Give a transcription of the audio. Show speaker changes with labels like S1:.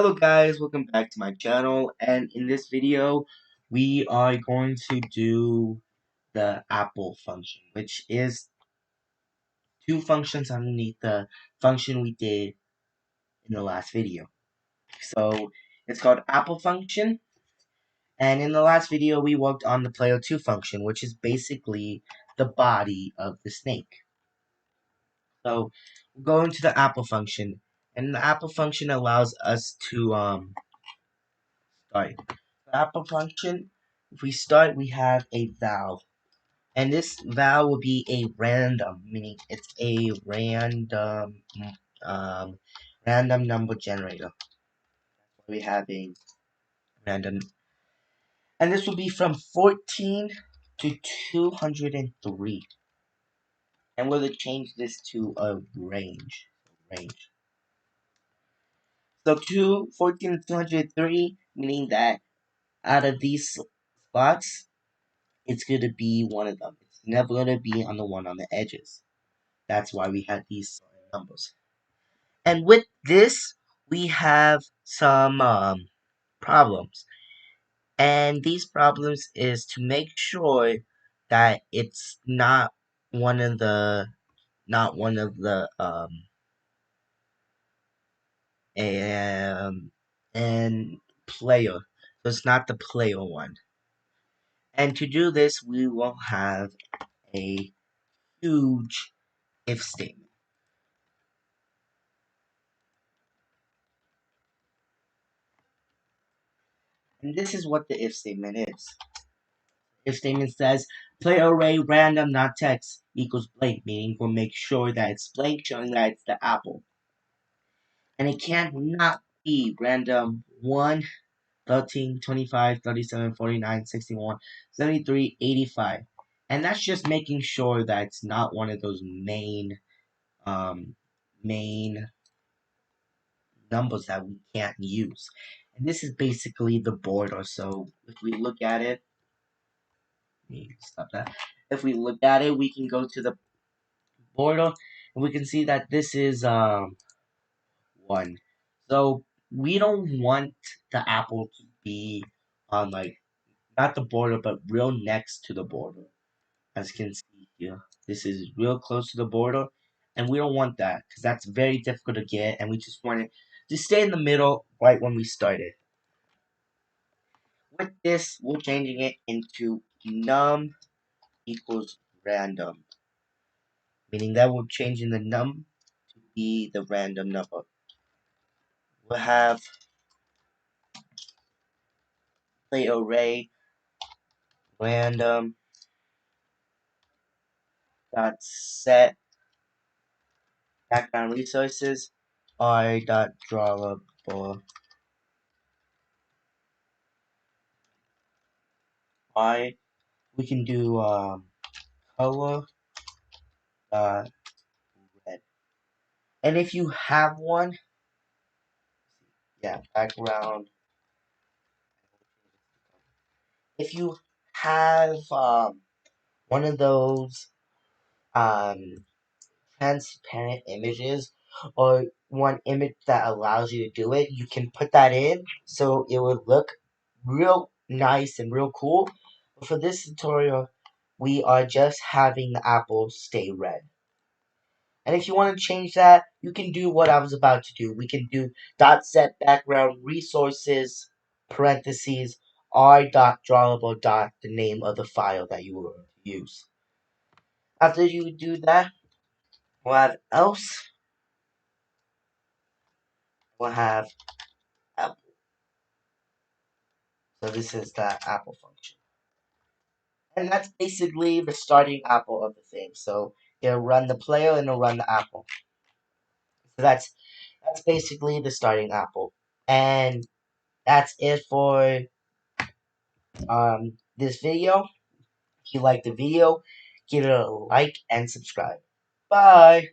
S1: Hello guys, welcome back to my channel, and in this video we are going to do the apple function, which is two functions underneath the function we did in the last video. So it's called apple function, and in the last video we worked on the player2 function, which is basically the body of the snake. So we'll go into the apple function, and the apple function allows us to start. The apple function, if we start, we have a val. And this val will be a random, meaning it's a um, random number generator. We have a random, and this will be from 14 to 203. And we'll change this to a range. So 14 to 203, meaning that out of these spots, it's going to be one of them. It's never going to be on the one on the edges. That's why we had these numbers. And with this, we have some problems. And these problems is to make sure that it's not one of the and player. So it's not the player one. And to do this, we will have a huge if statement. And this is what the if statement is. If statement says play array random not text equals blank, meaning we'll make sure that it's blank, showing that it's the apple. And it can't not be random 1, 13, 25, 37, 49, 61, 73, 85. And that's just making sure that it's not one of those main numbers that we can't use. And this is basically the border. So if we look at it, stop that. If we look at it, we can go to the border and we can see that this is 1. So we don't want the apple to be on not the border but real next to the border. As you can see here, this is real close to the border, and we don't want that because that's very difficult to get, and we just want it to stay in the middle right when we started. With this, we're changing it into num equals random, meaning that we're changing the num to be the random number. We'll have play array random dot set background resources r dot drawable I. We can do color dot red, and if you have one, background. If you have one of those transparent images or one image that allows you to do it, you can put that in so it would look real nice and real cool. But for this tutorial, we are just having the apple stay red. And if you want to change that, you can do what I was about to do. We can do dot set background resources parentheses r dot drawable dot the name of the file that you will use. After you do that, we'll have else. We'll have apple. So this is the apple function. And that's basically the starting apple of the thing. So it'll run the player and it'll run the apple. So that's basically the starting apple. And that's it for this video. If you liked the video, give it a like and subscribe. Bye!